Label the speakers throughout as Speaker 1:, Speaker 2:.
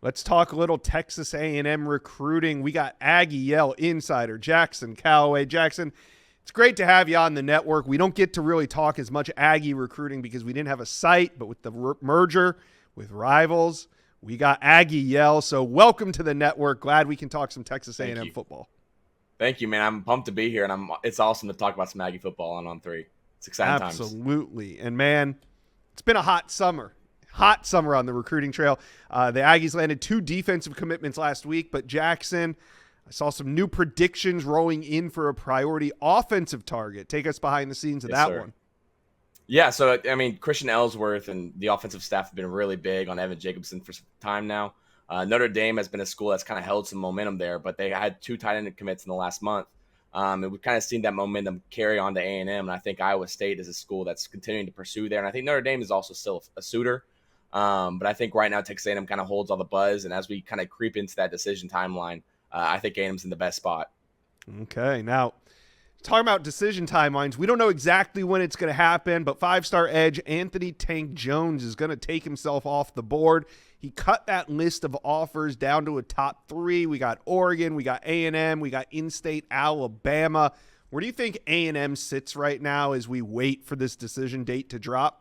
Speaker 1: Let's talk a little Texas A&M recruiting. We got Aggie Yell insider Jackson Calloway. Jackson, it's great to have you on the network. We don't get to really talk as much Aggie recruiting because we didn't have a site, but with the merger with Rivals, we got Aggie Yell. So welcome to the network. Glad we can talk some Texas A&M football.
Speaker 2: Thank you, man. I'm pumped to be here, and it's awesome to talk about some Aggie football on three. It's exciting times.
Speaker 1: Absolutely. And, man, it's been a hot summer. Hot summer on the recruiting trail. The Aggies landed 2 defensive commitments last week, but Jackson, I saw some new predictions rolling in for a priority offensive target. Take us behind the scenes of that one.
Speaker 2: Yeah, so, I mean, Christian Ellsworth and the offensive staff have been really big on Evan Jacobson for some time now. Notre Dame has been a school that's kind of held some momentum there, but they had 2 tight end commits in the last month. And we've kind of seen that momentum carry on to A&M, and I think Iowa State is a school that's continuing to pursue there. And I think Notre Dame is also still a suitor. But I think right now Texas A&M kind of holds all the buzz, and as we kind of creep into that decision timeline, I think A&M's in the best spot.
Speaker 1: Okay, now talking about decision timelines, we don't know exactly when it's going to happen, but 5-star edge Anthony Tank Jones is going to take himself off the board. He cut that list of offers down to a top 3. We got Oregon, we got A&M, we got in-state Alabama. Where do you think A&M sits right now as we wait for this decision date to drop?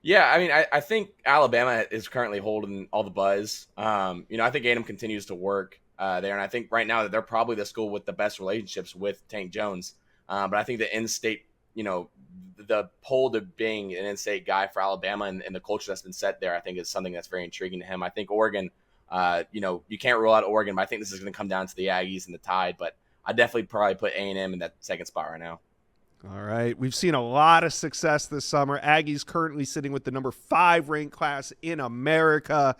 Speaker 2: Yeah, I mean, I think Alabama is currently holding all the buzz. I think A&M continues to work there, and I think right now that they're probably the school with the best relationships with Tank Jones. But I think the in-state, the pull to being an in-state guy for Alabama and the culture that's been set there, I think is something that's very intriguing to him. I think Oregon, you can't rule out Oregon, but I think this is going to come down to the Aggies and the Tide. But I definitely probably put A&M in that second spot right now.
Speaker 1: All right. We've seen a lot of success this summer. Aggies currently sitting with the number 5 ranked class in America.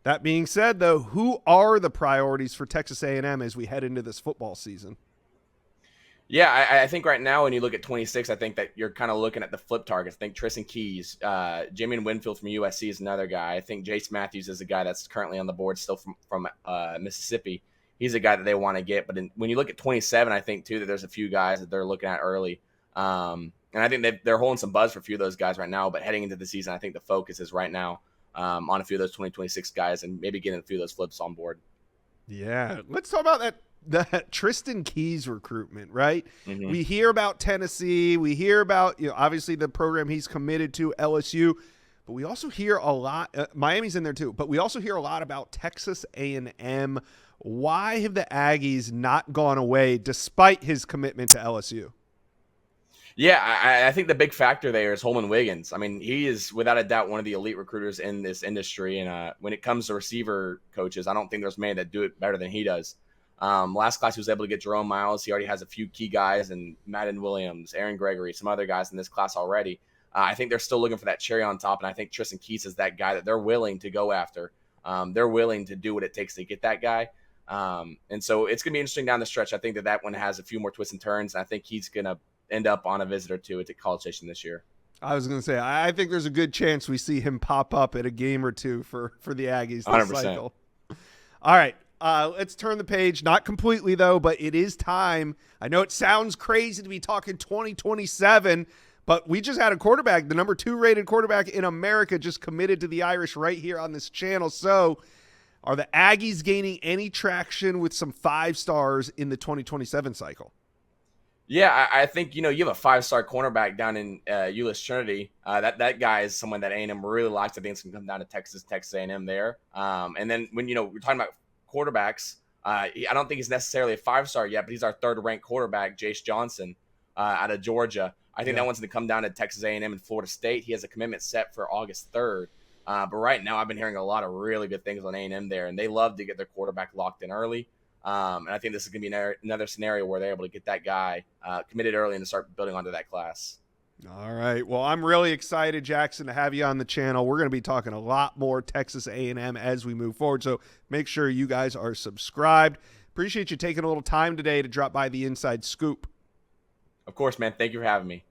Speaker 1: That being said, though, who are the priorities for Texas A&M as we head into this football season?
Speaker 2: Yeah, I think right now when you look at 26, I think that you're kind of looking at the flip targets. I think Tristan Keys, Jimmy Winfield from USC is another guy. I think Jace Matthews is a guy that's currently on the board still from Mississippi. He's a guy that they want to get. But when you look at 27, I think, too, that there's a few guys that they're looking at early. And I think they're holding some buzz for a few of those guys right now. But heading into the season, I think the focus is right now on a few of those 2026 guys and maybe getting a few of those flips on board.
Speaker 1: Yeah. Let's talk about that Tristan Keys recruitment, right?
Speaker 2: Mm-hmm.
Speaker 1: We hear about Tennessee. We hear about, obviously the program he's committed to, LSU. But we also hear a lot Miami's in there too. But we also hear a lot about Texas A&M. Why have the Aggies not gone away despite his commitment to LSU?
Speaker 2: Yeah, I think the big factor there is Holman Wiggins. I mean, he is without a doubt one of the elite recruiters in this industry. And when it comes to receiver coaches, I don't think there's many that do it better than he does. Last class, he was able to get Jerome Miles. He already has a few key guys, and Madden Williams, Aaron Gregory, some other guys in this class already. I think they're still looking for that cherry on top, and I think Tristan Keys is that guy that they're willing to go after. They're willing to do what it takes to get that guy. And so it's going to be interesting down the stretch. I think that one has a few more twists and turns, and I think he's going to end up on a visit or two at College Station this year.
Speaker 1: I was going to say, I think there's a good chance we see him pop up at a game or two for the Aggies this
Speaker 2: 100%.
Speaker 1: cycle. All right. Let's turn the page. Not completely, though, but it is time. I know it sounds crazy to be talking 2027, but we just had a quarterback, the number 2 rated quarterback in America, just committed to the Irish right here on this channel. So are the Aggies gaining any traction with some 5 stars in the 2027 cycle?
Speaker 2: Yeah, I think, you have a 5-star cornerback down in Euless Trinity. That guy is someone that A&M really likes. I think it's going to come down to Texas A&M there. And then when, we're talking about quarterbacks, I don't think he's necessarily a 5-star yet, but he's our 3rd-ranked quarterback, Jace Johnson, out of Georgia. I think that one's going to come down to Texas A&M and Florida State. He has a commitment set for August 3rd. But right now I've been hearing a lot of really good things on A&M there, and they love to get their quarterback locked in early. And I think this is going to be another scenario where they're able to get that guy committed early and to start building onto that class.
Speaker 1: All right. Well, I'm really excited, Jackson, to have you on the channel. We're going to be talking a lot more Texas A&M as we move forward. So make sure you guys are subscribed. Appreciate you taking a little time today to drop by the Inside Scoop.
Speaker 2: Of course, man. Thank you for having me.